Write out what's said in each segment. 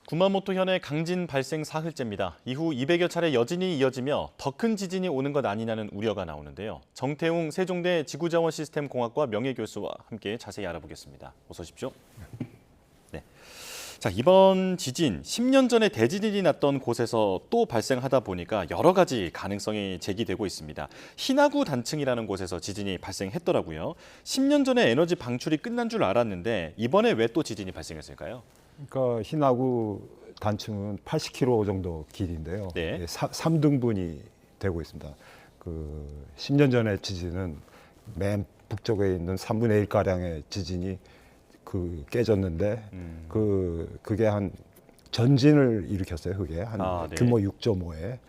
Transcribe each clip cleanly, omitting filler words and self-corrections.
구마모토 현의 강진 발생 사흘째입니다. 이후 200여 차례 여진이 이어지며 더 큰 지진이 오는 것 아니냐는 우려가 나오는데요. 정태웅 세종대 지구자원시스템공학과 명예교수와 함께 자세히 알아보겠습니다. 어서 오십시오. 네. 자, 이번 지진 10년 전에 대지진이 났던 곳에서 또 발생하다 보니까 여러 가지 가능성이 제기되고 있습니다. 히나구 단층이라는 곳에서 지진이 발생했더라고요. 10년 전에 에너지 방출이 끝난 줄 알았는데 이번에 왜 또 지진이 발생했을까요? 그러니까 히나구 단층은 80km 정도 길인데요. 네. 3등분이 되고 있습니다. 그 10년 전의 지진은 맨 북쪽에 있는 3분의 1 가량의 지진이 깨졌는데 그게 한 전진을 일으켰어요. 그게 한 네. 규모 6.5에.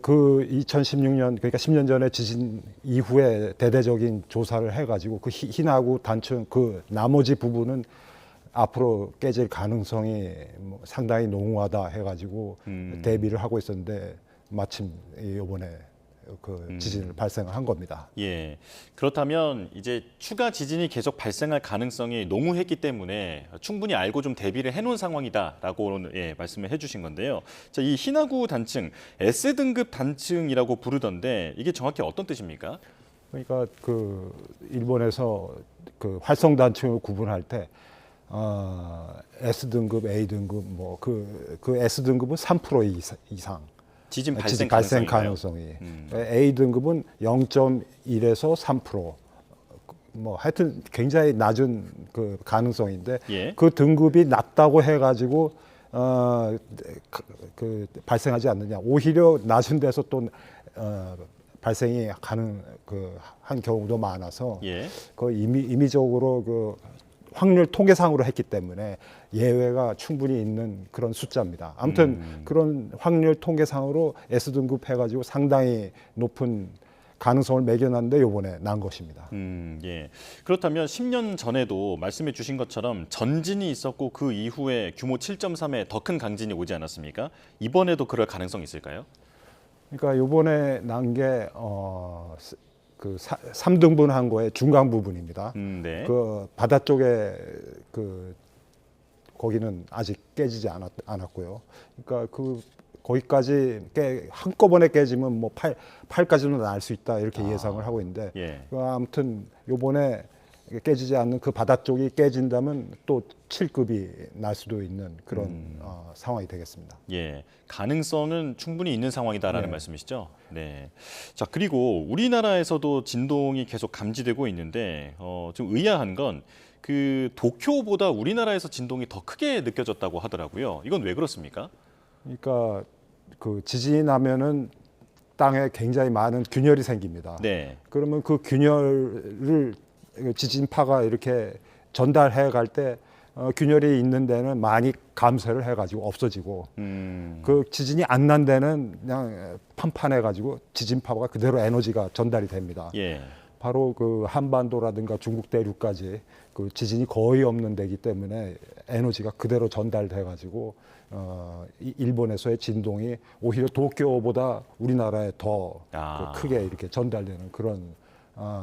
그 2016년 그러니까 10년 전에 지진 이후에 대대적인 조사를 해가지고 그 히나구 단층 그 나머지 부분은 앞으로 깨질 가능성이 상당히 농후하다 해가지고 대비를 하고 있었는데 마침 이번에 그 지진을 발생한 겁니다. 예. 그렇다면 이제 추가 지진이 계속 발생할 가능성이 농후했기 때문에 충분히 알고 좀 대비를 해놓은 상황이다라고 말씀을 해주신 건데요. 자, 이 히나구 단층 S등급 단층이라고 부르던데 이게 정확히 어떤 뜻입니까? 그러니까 그 일본에서 그 활성 단층을 구분할 때 S등급, A등급 그 S등급은 3% 이상 지진 발생 발생 가능성이 A등급은 0.1에서 3% 하여튼 굉장히 낮은 그 가능성인데 예. 그 등급이 낮다고 해가지고 그 발생하지 않느냐 오히려 낮은 데서 또 발생이 한 경우도 많아서 예. 그 임의적으로 그 확률 통계상으로 했기 때문에 예외가 충분히 있는 그런 숫자입니다. 아무튼 그런 확률 통계상으로 S등급 해가지고 상당히 높은 가능성을 매겨놨는데 이번에 난 것입니다. 예. 그렇다면 10년 전에도 말씀해 주신 것처럼 전진이 있었고 그 이후에 규모 7.3의 더 큰 강진이 오지 않았습니까? 이번에도 그럴 가능성이 있을까요? 그러니까 이번에 난 게 그 3등분한 거의 중간 부분입니다. 네. 그 바다 쪽에 거기는 아직 깨지지 않았고요. 그러니까 거기까지 한꺼번에 깨지면 뭐 8까지는 날 수 있다 이렇게 예상을 하고 있는데 예. 아무튼 요번에 깨지지 않는 그 바다 쪽이 깨진다면 또 7급이 날 수도 있는 그런 상황이 되겠습니다. 예, 가능성은 충분히 있는 상황이다라는 네. 말씀이시죠? 네. 자, 그리고 우리나라에서도 진동이 계속 감지되고 있는데 좀 의아한 건 그 도쿄보다 우리나라에서 진동이 더 크게 느껴졌다고 하더라고요. 이건 왜 그렇습니까? 그러니까 그 지진이 나면은 땅에 굉장히 많은 균열이 생깁니다. 네. 그러면 그 균열을 지진파가 이렇게 전달해 갈 때 균열이 있는 데는 많이 감쇄를 해가지고 없어지고 그 지진이 안 난 데는 그냥 판판해가지고 지진파가 그대로 에너지가 전달이 됩니다. 예. 바로 그 한반도라든가 중국 대륙까지 그 지진이 거의 없는 데기 때문에 에너지가 그대로 전달돼가지고 일본에서의 진동이 오히려 도쿄보다 우리나라에 더 크게 이렇게 전달되는 그런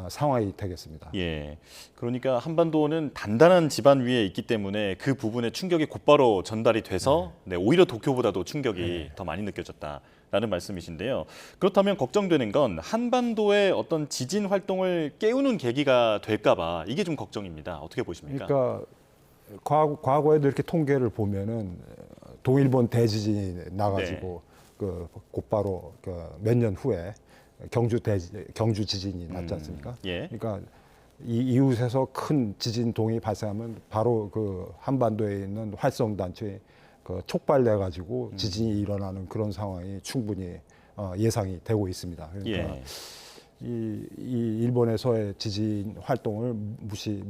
상황이 되겠습니다. 예. 그러니까 한반도는 단단한 지반 위에 있기 때문에 그 부분에 충격이 곧바로 전달이 돼서 오히려 도쿄보다도 충격이 더 많이 느껴졌다라는 말씀이신데요. 그렇다면 걱정되는 건 한반도의 어떤 지진 활동을 깨우는 계기가 될까 봐 이게 좀 걱정입니다. 어떻게 보십니까? 그러니까 과거에도 이렇게 통계를 보면은 동일본 대지진이 나가지고 그 곧바로 몇 년 후에 경주 지진이 났지 않습니까? 예. 그러니까 이 이웃에서 큰 지진 동이 발생하면 바로 그 한반도에 있는 활성 단층이 촉발돼 가지고 지진이 일어나는 그런 상황이 충분히 예상이 되고 있습니다. 그러니까 이 일본에서의 지진 활동을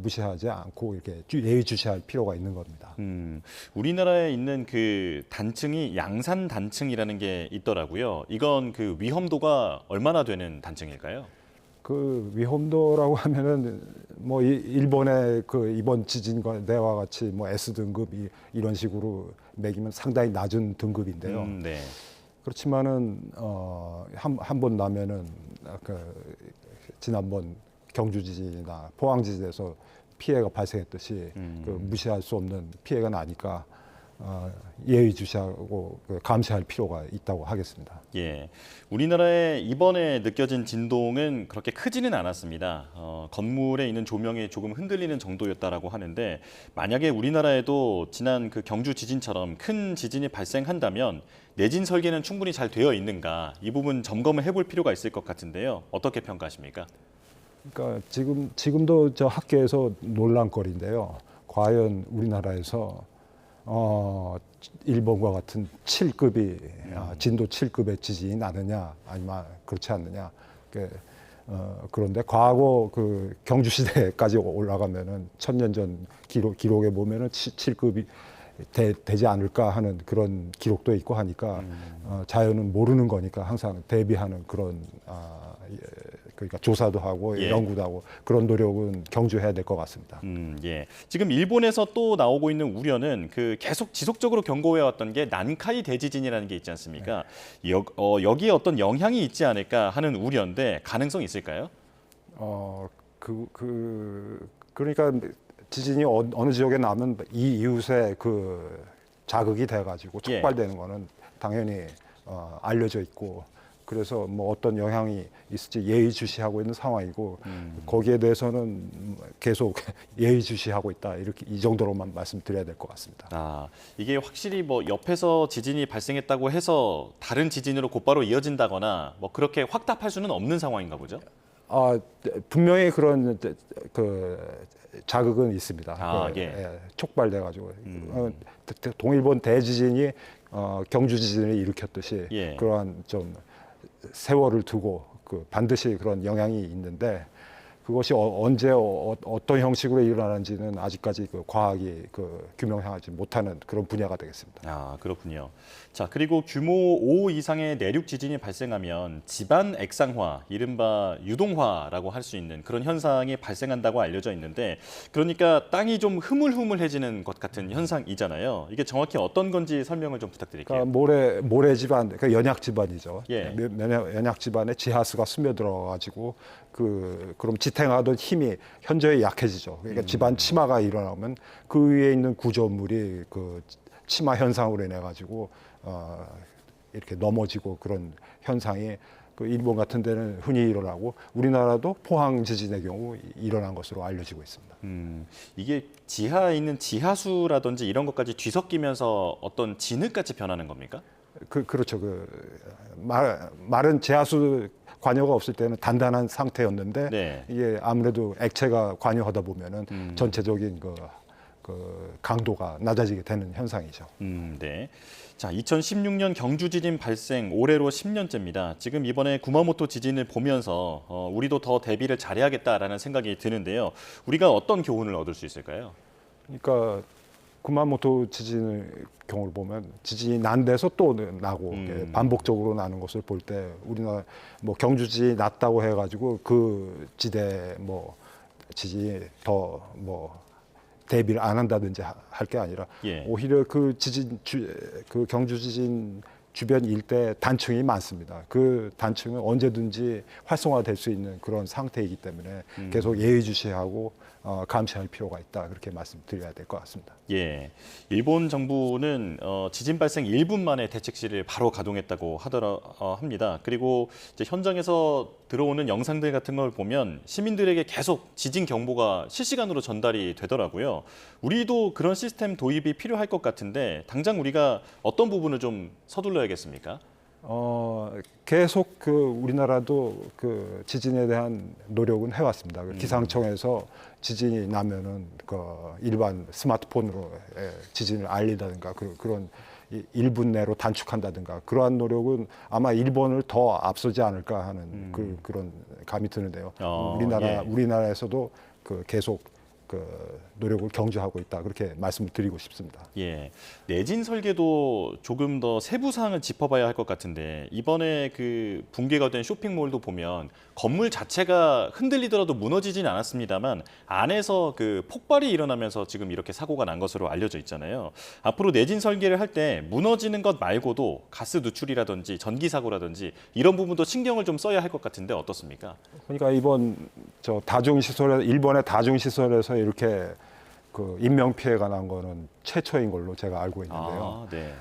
무시하지 않고 이렇게 예의주시할 필요가 있는 겁니다. 우리나라에 있는 그 단층이 양산 단층이라는 게 있더라고요. 이건 그 위험도가 얼마나 되는 단층일까요? 그 위험도라고 하면은 뭐 일본의 그 이번 지진과 내와 같이 뭐 S등급 이런 식으로 매기면 상당히 낮은 등급인데요. 네. 그렇지만은 한 번 나면은 지난번 경주 지진이나 포항 지진에서 피해가 발생했듯이 그 무시할 수 없는 피해가 나니까 예의주시하고 감시할 필요가 있다고 하겠습니다. 예, 우리나라에 이번에 느껴진 진동은 그렇게 크지는 않았습니다. 건물에 있는 조명이 조금 흔들리는 정도였다라고 하는데 만약에 우리나라에도 지난 그 경주 지진처럼 큰 지진이 발생한다면 내진 설계는 충분히 잘 되어 있는가 이 부분 점검을 해볼 필요가 있을 것 같은데요. 어떻게 평가하십니까? 그러니까 지금도 저 학계에서 논란거리인데요. 과연 우리나라에서 일본과 같은 7급이 진도 7급의 지진이 나느냐 아니면 그렇지 않느냐. 그런데 과거 그 경주 시대까지 올라가면은 1000년 전 기록에 보면은 7급이 되지 않을까 하는 그런 기록도 있고 하니까 자연은 모르는 거니까 항상 대비하는 그런 그러니까 조사도 하고 예. 연구도 하고 그런 노력은 경주해야 될 것 같습니다. 예. 지금 일본에서 또 나오고 있는 우려는 그 계속 지속적으로 경고해 왔던 게 난카이 대지진이라는 게 있지 않습니까? 여기에 어떤 영향이 있지 않을까 하는 우려인데 가능성 있을까요? 그러니까 지진이 어느 지역에 나면 이 이웃에 그 자극이 돼가지고 예. 촉발되는 거는 당연히 알려져 있고 그래서 뭐 어떤 영향이 있을지 예의주시하고 있는 상황이고 거기에 대해서는 계속 예의주시하고 있다 이렇게 이 정도로만 말씀드려야 될 것 같습니다. 이게 확실히 뭐 옆에서 지진이 발생했다고 해서 다른 지진으로 곧바로 이어진다거나 뭐 그렇게 확답할 수는 없는 상황인가 보죠? 분명히 그런 그 자극은 있습니다. 예. 촉발돼가지고 동일본 대지진이 경주 지진을 일으켰듯이 예. 그러한 좀 세월을 두고 반드시 그런 영향이 있는데 그것이 언제 어떤 형식으로 일어나는지는 아직까지 과학이 규명하지 못하는 그런 분야가 되겠습니다. 그렇군요. 자, 그리고 규모 5 이상의 내륙 지진이 발생하면 집안 액상화, 이른바 유동화라고 할 수 있는 그런 현상이 발생한다고 알려져 있는데 그러니까 땅이 좀 흐물흐물해지는 것 같은 현상이잖아요. 이게 정확히 어떤 건지 설명을 좀 부탁드릴게요. 그러니까 모래 집안, 그러니까 연약 집안이죠. 예. 연약 집안에 지하수가 스며들어가지고 그럼 지탱하던 힘이 현저히 약해지죠. 그러니까 집안 치마가 일어나면 그 위에 있는 구조물이 그 치마 현상으로 인해 가지고 이렇게 넘어지고 그런 현상이 일본 같은 데는 흔히 일어나고 우리나라도 포항 지진의 경우 일어난 것으로 알려지고 있습니다. 이게 지하에 있는 지하수라든지 이런 것까지 뒤섞이면서 어떤 진흙같이 변하는 겁니까? 그렇죠. 마른 지하수 관여가 없을 때는 단단한 상태였는데 네. 이게 아무래도 액체가 관여하다 보면은 전체적인 그 강도가 낮아지게 되는 현상이죠. 네. 자, 2016년 경주 지진 발생 올해로 10년째입니다. 지금 이번에 구마모토 지진을 보면서 우리도 더 대비를 잘해야겠다라는 생각이 드는데요. 우리가 어떤 교훈을 얻을 수 있을까요? 그러니까 구마모토 지진의 경우를 보면 지진이 난 데서 또 나고 반복적으로 나는 것을 볼 때 우리나라 뭐 경주지 났다고 해가지고 그 지대 뭐 지진이 더 뭐 대비를 안 한다든지 할 게 아니라 예. 오히려 그 경주 지진 주변 일대 단층이 많습니다. 그 단층은 언제든지 활성화될 수 있는 그런 상태이기 때문에 계속 예의주시하고 감시할 필요가 있다 그렇게 말씀드려야 될 것 같습니다. 예, 일본 정부는 지진 발생 1분 만에 대책실을 바로 가동했다고 합니다. 그리고 이제 현장에서 들어오는 영상들 같은 걸 보면 시민들에게 계속 지진 경보가 실시간으로 전달이 되더라고요. 우리도 그런 시스템 도입이 필요할 것 같은데 당장 우리가 어떤 부분을 좀 서둘러야겠습니까? 계속 우리나라도 지진에 대한 노력은 해왔습니다. 기상청에서 지진이 나면은 일반 스마트폰으로 지진을 알리다든가 그런 1분 내로 단축한다든가 그러한 노력은 아마 일본을 더 앞서지 않을까 하는 그런 감이 드는데요. 우리나라에서도 계속 노력을 경주하고 있다 그렇게 말씀을 드리고 싶습니다. 예, 내진 설계도 조금 더 세부 사항을 짚어봐야 할 것 같은데 이번에 그 붕괴가 된 쇼핑몰도 보면 건물 자체가 흔들리더라도 무너지진 않았습니다만 안에서 그 폭발이 일어나면서 지금 이렇게 사고가 난 것으로 알려져 있잖아요. 앞으로 내진 설계를 할 때 무너지는 것 말고도 가스 누출이라든지 전기 사고라든지 이런 부분도 신경을 좀 써야 할 것 같은데 어떻습니까? 그러니까 이번 일본의 다중시설에서 이렇게 그 인명 피해가 난 거는 최초인 걸로 제가 알고 있는데요. 아, 네.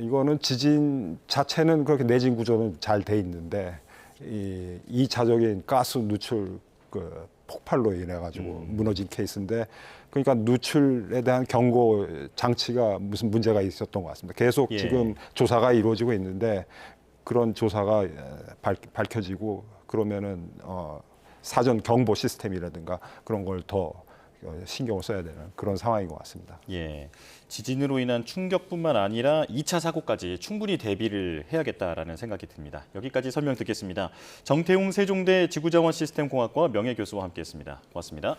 이거는 지진 자체는 그렇게 내진 구조는 잘 돼 있는데 이 2차적인 가스 누출 그 폭발로 인해 가지고 무너진 케이스인데, 그러니까 누출에 대한 경고 장치가 무슨 문제가 있었던 것 같습니다. 계속 예. 지금 조사가 이루어지고 있는데 그런 조사가 밝혀지고 그러면은 사전 경보 시스템이라든가 그런 걸 더 신경을 써야 되는 그런 상황인 것 같습니다. 예. 지진으로 인한 충격뿐만 아니라 2차 사고까지 충분히 대비를 해야겠다라는 생각이 듭니다. 여기까지 설명 듣겠습니다. 정태웅 세종대 지구자원 시스템 공학과 명예교수와 함께했습니다. 고맙습니다.